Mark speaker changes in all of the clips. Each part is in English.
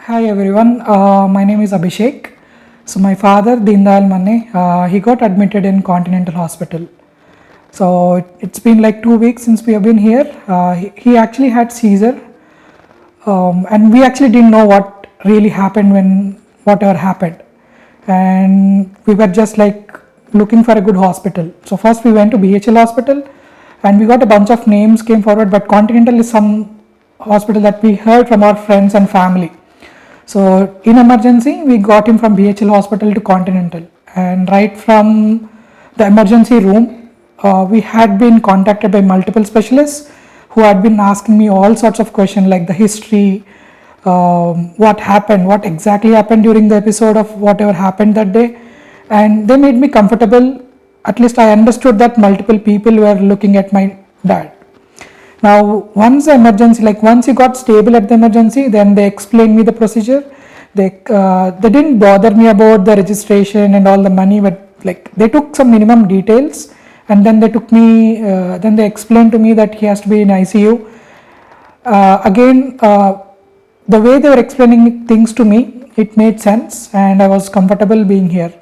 Speaker 1: Hi everyone, my name is Abhishek. So my father, Deendayal Manne, he got admitted in Continental Hospital. So it's been like 2 weeks since we have been here. He actually had seizure, and we actually didn't know what really happened when whatever happened, and we were just like looking for a good hospital. So first we went to BHL hospital, and we got a bunch of names came forward, but Continental is some hospital that we heard from our friends and family. So in emergency, we got him from BHL hospital to Continental, and right from the emergency room, we had been contacted by multiple specialists who had been asking me all sorts of questions like the history, what happened, what exactly happened during the episode of whatever happened that day, and they made me comfortable. At least I understood that multiple people were looking at my dad. Now, once he got stable at the emergency, then they explained me the procedure. They didn't bother me about the registration and all the money, but like they took some minimum details, and then then they explained to me that he has to be in ICU. The way they were explaining things to me, it made sense, and I was comfortable being here.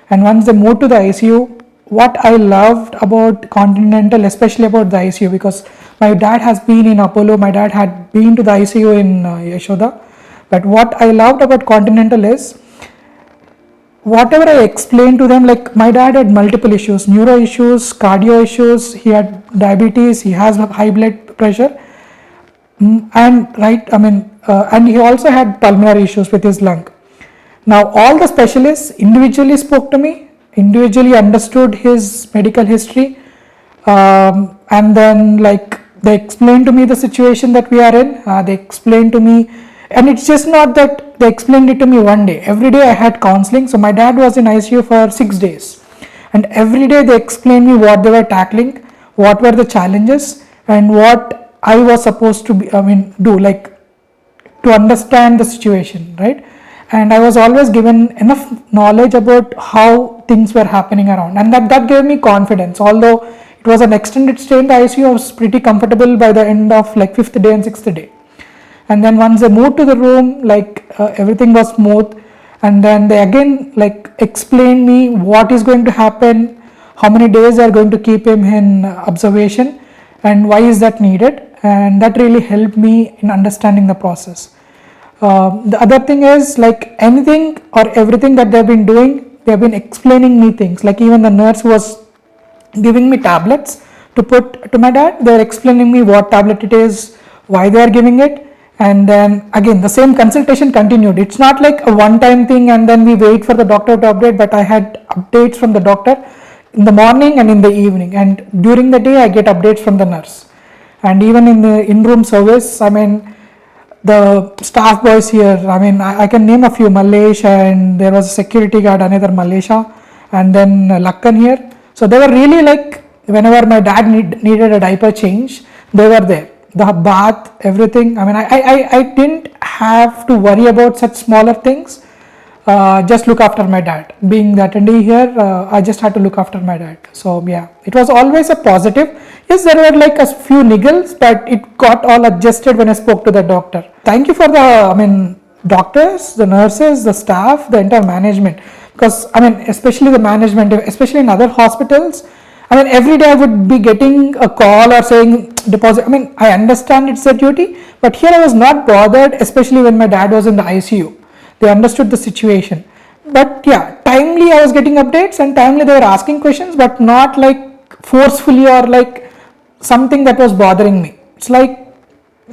Speaker 1: And once they moved to the ICU, what I loved about Continental, especially about the ICU, because my dad has been in Apollo, my dad had been to the ICU in Yashoda. But what I loved about Continental is whatever I explained to them, like my dad had multiple issues, neuro issues, cardio issues, he had diabetes, he has high blood pressure, and he also had pulmonary issues with his lung. Now all the specialists individually spoke to me, individually understood his medical history, and then like they explained to me the situation that we are in. They explained to me, and it's just not that they explained it to me one day. Every day I had counseling. So my dad was in ICU for 6 days, and every day they explained me what they were tackling, what were the challenges, and what I was supposed to do, like to understand the situation, right? And I was always given enough knowledge about how things were happening around, and that gave me confidence. Although it was an extended stay in the ICU, I was pretty comfortable by the end of like 5th day and 6th day. And then once they moved to the room, everything was smooth, and then they again like explained me what is going to happen, how many days they are going to keep him in observation, and why is that needed, and that really helped me in understanding the process. The other thing is, like anything or everything that they've been doing, they've been explaining me things. Like even the nurse was giving me tablets to put to my dad, they're explaining me what tablet it is, why they are giving it, and then again the same consultation continued. It's not like a one-time thing and then we wait for the doctor to update, but I had updates from the doctor in the morning and in the evening, and during the day I get updates from the nurse. And even in the in-room service, the staff boys here, I can name a few, Malesh, and there was a security guard, another Malaysia, and then Lakkan here. So they were really like, whenever my dad needed a diaper change, they were there. The bath, everything. I didn't have to worry about such smaller things. Just look after my dad. Being the attendee here, I just had to look after my dad. So yeah, it was always a positive. Yes, there were like a few niggles, but it got all adjusted when I spoke to the doctor. Thank you for the, doctors, the nurses, the staff, the entire management. Because especially the management, especially in other hospitals, every day I would be getting a call or saying deposit. I understand it's their duty, but here I was not bothered, especially when my dad was in the ICU. They understood the situation. But yeah, timely I was getting updates, and timely they were asking questions, but not like forcefully or like something that was bothering me. It's like,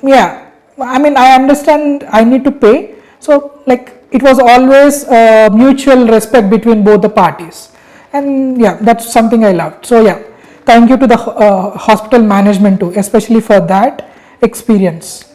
Speaker 1: yeah, I understand I need to pay. So like it was always mutual respect between both the parties. And yeah, that's something I loved. So yeah, thank you to the hospital management too, especially for that experience.